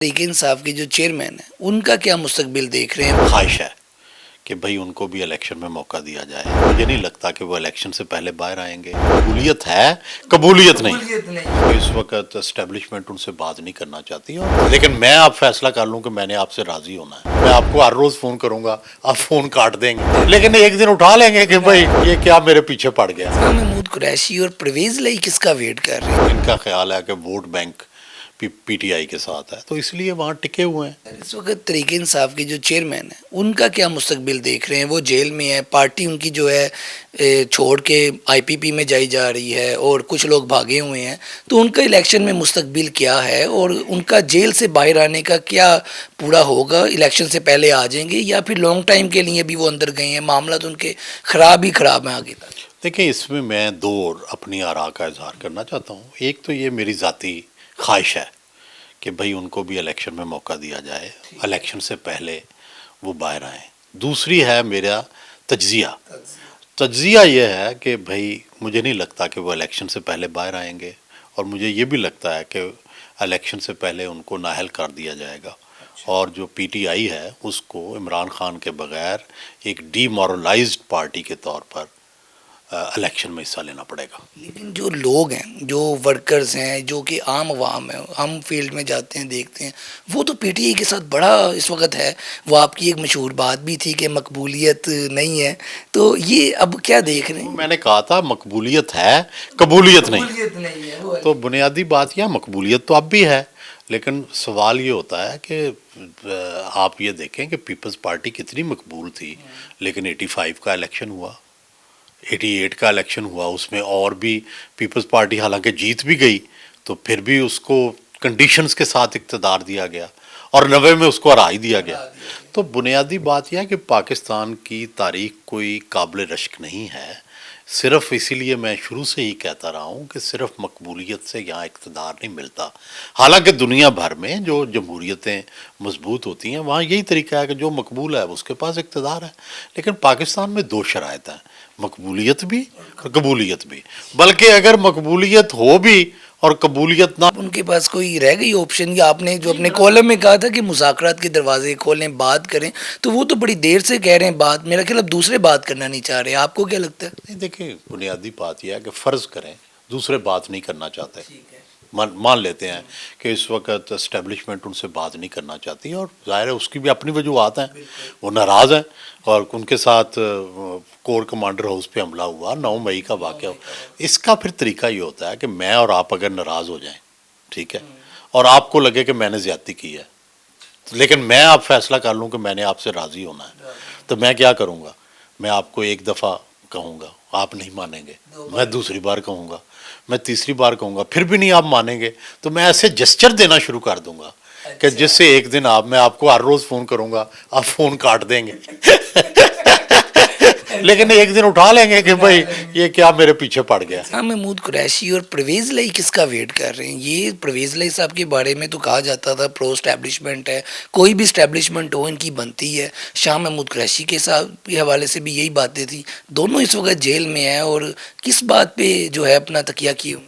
तहरीक इंसाफ के जो चेयरमैन हैं उनका क्या मुस्तकबिल देख रहे हैं? ख्वाहिश है कि भाई उनको भी इलेक्शन में मौका दिया जाए। मुझे नहीं लगता कि वो इलेक्शन से पहले बाहर आएंगे। कबूलियत है, कबूलियत नहीं। इस वक्त एस्टेब्लिशमेंट उनसे बात नहीं करना चाहती है, लेकिन मैं आप फैसला कर लूँ कि मैंने आपसे राजी होना है। मैं आपको हर रोज फोन करूंगा, आप फोन काट देंगे, लेकिन एक दिन उठा लेंगे कि भाई ये क्या मेरे पीछे पड़ गया। महमूद कुरैशी और परवेज लाई किसका वेट कर रहे हैं? इनका ख्याल है कि वोट बैंक पीटीआई के साथ है, तो इसलिए वहाँ टिके हुए हैं। इस वक्त तहरीक इंसाफ के जो चेयरमैन हैं उनका क्या मुस्तकबिल देख रहे हैं? वो जेल में है, पार्टी उनकी जो है छोड़ के आईपीपी में जाई जा रही है और कुछ लोग भागे हुए हैं, तो उनका इलेक्शन में मुस्तकबिल क्या है और उनका जेल से बाहर आने का क्या पूरा होगा? इलेक्शन से पहले आ जाएंगे या फिर लॉन्ग टाइम के लिए भी वो अंदर गए हैं? मामला तो उनके ख़राब ही ख़राब है आगे तक। देखिए, इसमें मैं दो अपनी आरा का इजहार करना चाहता हूँ। एक तो ये मेरी ज़ाती ख्वाहिश है कि भाई उनको भी इलेक्शन में मौका दिया जाए, इलेक्शन से पहले वो बाहर आए। दूसरी है मेरा तज्जिया ये है कि भाई मुझे नहीं लगता कि वो इलेक्शन से पहले बाहर आएंगे, और मुझे ये भी लगता है कि इलेक्शन से पहले उनको नाअहल कर दिया जाएगा, और जो पीटीआई है उसको इमरान खान के बगैर एक डीमोरलाइज्ड पार्टी के तौर पर इलेक्शन में हिस्सा लेना पड़ेगा। लेकिन जो लोग हैं, जो वर्कर्स हैं, जो कि आम आवाम है, हम फील्ड में जाते हैं देखते हैं, वो तो पीटीआई के साथ बड़ा इस वक्त है। वो आपकी एक मशहूर बात भी थी कि मकबूलियत नहीं है, तो ये अब क्या देख रहे हैं? मैंने कहा था मकबूलियत है, कबूलियत नहीं। नहीं है वो है। तो बुनियादी बात यह, मकबूलियत तो अब भी है, लेकिन सवाल ये होता है कि आप ये देखें कि पीपल्स पार्टी कितनी मकबूल थी, लेकिन 85 का इलेक्शन हुआ, 88 का इलेक्शन हुआ, उसमें और भी पीपल्स पार्टी हालांकि जीत भी गई, तो फिर भी उसको कंडीशंस के साथ इक़्तिदार दिया गया, और 90 में उसको हरा ही दिया गया। तो बुनियादी बात यह है कि पाकिस्तान की तारीख कोई काबिल रश्क नहीं है। सिर्फ इसीलिए मैं शुरू से ही कहता रहा हूँ कि सिर्फ मकबूलियत से यहाँ इक़्तिदार नहीं मिलता। हालांकि दुनिया भर में जो जमहूरियतें मजबूत होती हैं वहाँ यही तरीका है कि जो मकबूल है उसके पास इक़्तिदार है, लेकिन पाकिस्तान में दो शराइत हैं, मकबूलियत भी और कबूलियत भी। बल्कि अगर मकबूलियत हो भी और कबूलियत ना, उनके पास कोई रह गई ऑप्शन? या आपने जो अपने कॉलम में कहा था कि मुज़ाकरात के दरवाजे खोलें, बात करें, तो वो तो बड़ी देर से कह रहे हैं बात, मेरा ख्याल अब दूसरे बात करना नहीं चाह रहे। आपको क्या लगता है? नहीं, देखिए, बुनियादी बात यह है कि फ़र्ज़ करें दूसरे बात नहीं करना चाहते, मान लेते हैं कि इस वक्त एस्टेब्लिशमेंट उनसे बात नहीं करना चाहती, और ज़ाहिर है उसकी भी अपनी वजूहत हैं, वो नाराज़ हैं, और उनके साथ कोर कमांडर हाउस पे हमला हुआ, 9 मई का वाक़या। इसका फिर तरीका ये होता है कि मैं और आप अगर नाराज़ हो जाएं, ठीक है, और आपको लगे कि मैंने ज़्यादती की है, लेकिन मैं आप फैसला कर लूँ कि मैंने आपसे राज़ी होना है, तो मैं क्या करूँगा? मैं आपको एक दफ़ा कहूँगा, आप नहीं मानेंगे, मैं दूसरी बार कहूँगा, मैं तीसरी बार कहूँगा, फिर भी नहीं आप मानेंगे, तो मैं ऐसे जेस्चर देना शुरू कर दूंगा कि जिससे एक दिन मैं आपको हर रोज़ फ़ोन करूँगा, आप फ़ोन काट देंगे लेकिन एक दिन उठा लेंगे कि भाई ये क्या मेरे पीछे पड़ गया। हाँ, महमूद कुरैशी और परवेज लाई किसका वेट कर रहे हैं? ये परवेज लाई साहब के बारे में तो कहा जाता था प्रो स्टैब्लिशमेंट है, कोई भी स्टैब्लिशमेंट हो इनकी बनती है। शाह महमूद कुरैशी के साथ के हवाले से भी यही बातें थी। दोनों इस वक्त जेल में हैं और किस बात पे जो है अपना तकिया किए हुए?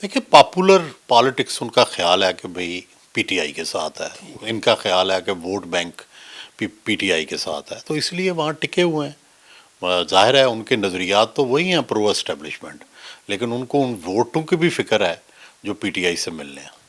देखिए, पॉपुलर पॉलिटिक्स उनका ख्याल है कि भाई पीटीआई के साथ है, इनका ख्याल है कि वोट बैंक पीटीआई के साथ है, तो इसलिए वहाँ टिके हुए हैं। ज़ाहिर है उनके नज़रियात तो वही हैं प्रो एस्टेब्लिशमेंट, लेकिन उनको उन वोटों की भी फ़िक्र है जो पीटीआई से मिलने हैं।